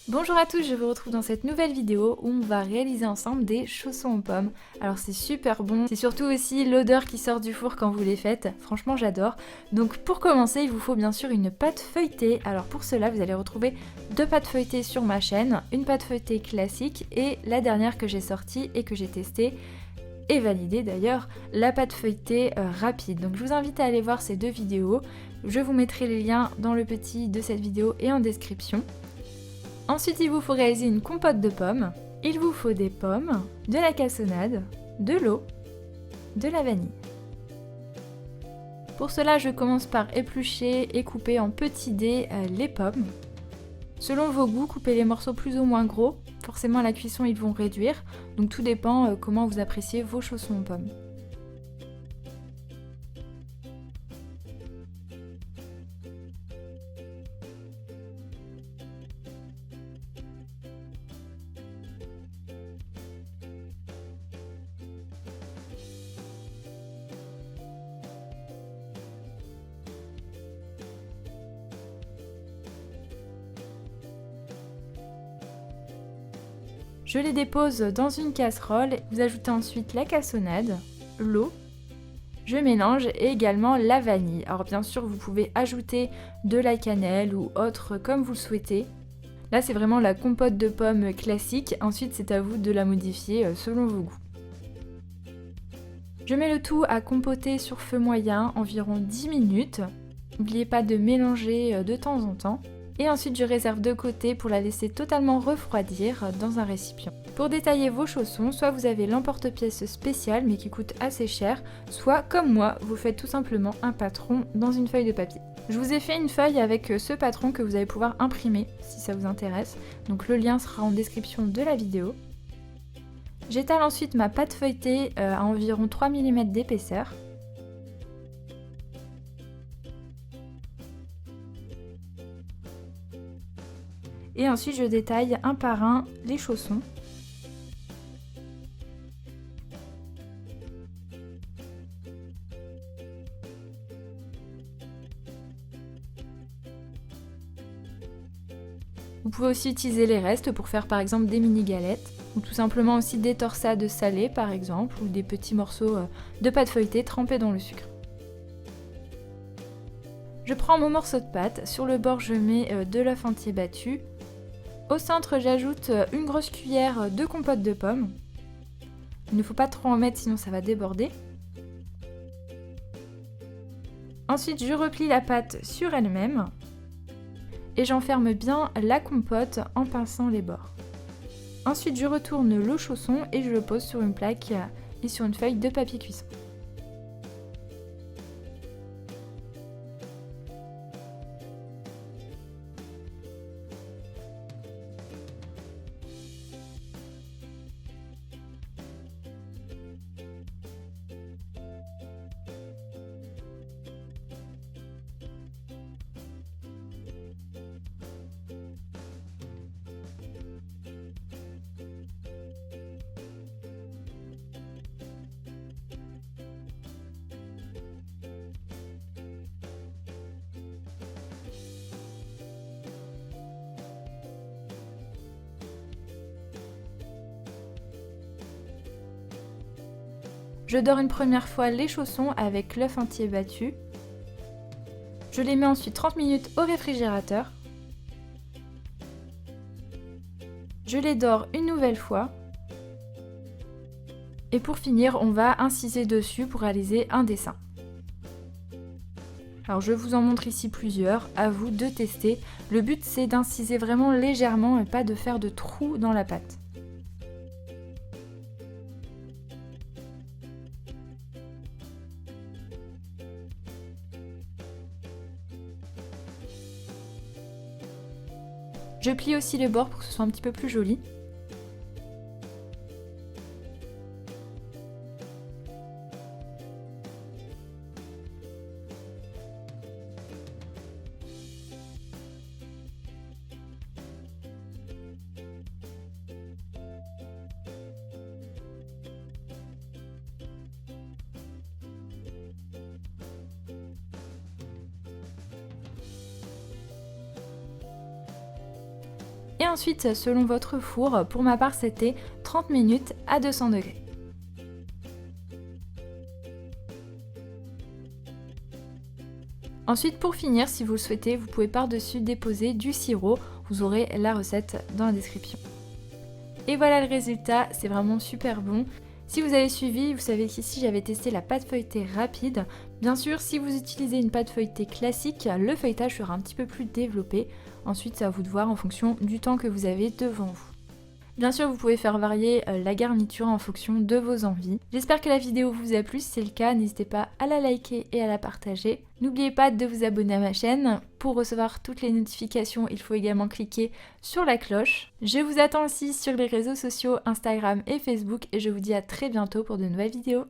Bonjour à tous, je vous retrouve dans cette nouvelle vidéo où on va réaliser ensemble des chaussons aux pommes. Alors c'est super bon, c'est surtout aussi l'odeur qui sort du four quand vous les faites, franchement j'adore. Donc pour commencer, il vous faut bien sûr une pâte feuilletée. Alors pour cela, vous allez retrouver deux pâtes feuilletées sur ma chaîne, une pâte feuilletée classique et la dernière que j'ai sortie et que j'ai testée et validée d'ailleurs, la pâte feuilletée rapide. Donc je vous invite à aller voir ces deux vidéos, je vous mettrai les liens dans le petit de cette vidéo et en description. Ensuite, il vous faut réaliser une compote de pommes. Il vous faut des pommes, de la cassonade, de l'eau, de la vanille. Pour cela, je commence par éplucher et couper en petits dés les pommes. Selon vos goûts, coupez les morceaux plus ou moins gros. Forcément, à la cuisson, ils vont réduire. Donc tout dépend comment vous appréciez vos chaussons aux pommes. Je les dépose dans une casserole, vous ajoutez ensuite la cassonade, l'eau, je mélange et également la vanille. Alors bien sûr vous pouvez ajouter de la cannelle ou autre comme vous le souhaitez. Là c'est vraiment la compote de pommes classique, ensuite c'est à vous de la modifier selon vos goûts. Je mets le tout à compoter sur feu moyen environ 10 minutes. N'oubliez pas de mélanger de temps en temps. Et ensuite je réserve de côté pour la laisser totalement refroidir dans un récipient. Pour détailler vos chaussons, soit vous avez l'emporte-pièce spécial mais qui coûte assez cher, soit comme moi, vous faites tout simplement un patron dans une feuille de papier. Je vous ai fait une feuille avec ce patron que vous allez pouvoir imprimer si ça vous intéresse, donc le lien sera en description de la vidéo. J'étale ensuite ma pâte feuilletée à environ 3 mm d'épaisseur. Et ensuite je détaille un par un les chaussons. Vous pouvez aussi utiliser les restes pour faire par exemple des mini galettes, ou tout simplement aussi des torsades salées par exemple, ou des petits morceaux de pâte feuilletée trempés dans le sucre. Je prends mon morceau de pâte, sur le bord je mets de l'œuf entier battu. Au centre j'ajoute une grosse cuillère de compote de pommes. Il ne faut pas trop en mettre sinon ça va déborder. Ensuite je replie la pâte sur elle-même. Et j'enferme bien la compote en pinçant les bords. Ensuite je retourne le chausson et je le pose sur une plaque et sur une feuille de papier cuisson. Je dore une première fois les chaussons avec l'œuf entier battu. Je les mets ensuite 30 minutes au réfrigérateur. Je les dore une nouvelle fois. Et pour finir, on va inciser dessus pour réaliser un dessin. Alors je vous en montre ici plusieurs, à vous de tester. Le but c'est d'inciser vraiment légèrement et pas de faire de trous dans la pâte. Je plie aussi les bords pour que ce soit un petit peu plus joli. Et ensuite, selon votre four, pour ma part c'était 30 minutes à 200 degrés. Ensuite, pour finir, si vous le souhaitez, vous pouvez par-dessus déposer du sirop. Vous aurez la recette dans la description. Et voilà le résultat, c'est vraiment super bon. Si vous avez suivi, vous savez qu'ici j'avais testé la pâte feuilletée rapide. Bien sûr, si vous utilisez une pâte feuilletée classique, le feuilletage sera un petit peu plus développé. Ensuite, c'est à vous de voir en fonction du temps que vous avez devant vous. Bien sûr, vous pouvez faire varier la garniture en fonction de vos envies. J'espère que la vidéo vous a plu. Si c'est le cas, n'hésitez pas à la liker et à la partager. N'oubliez pas de vous abonner à ma chaîne. Pour recevoir toutes les notifications, il faut également cliquer sur la cloche. Je vous attends aussi sur les réseaux sociaux Instagram et Facebook et je vous dis à très bientôt pour de nouvelles vidéos.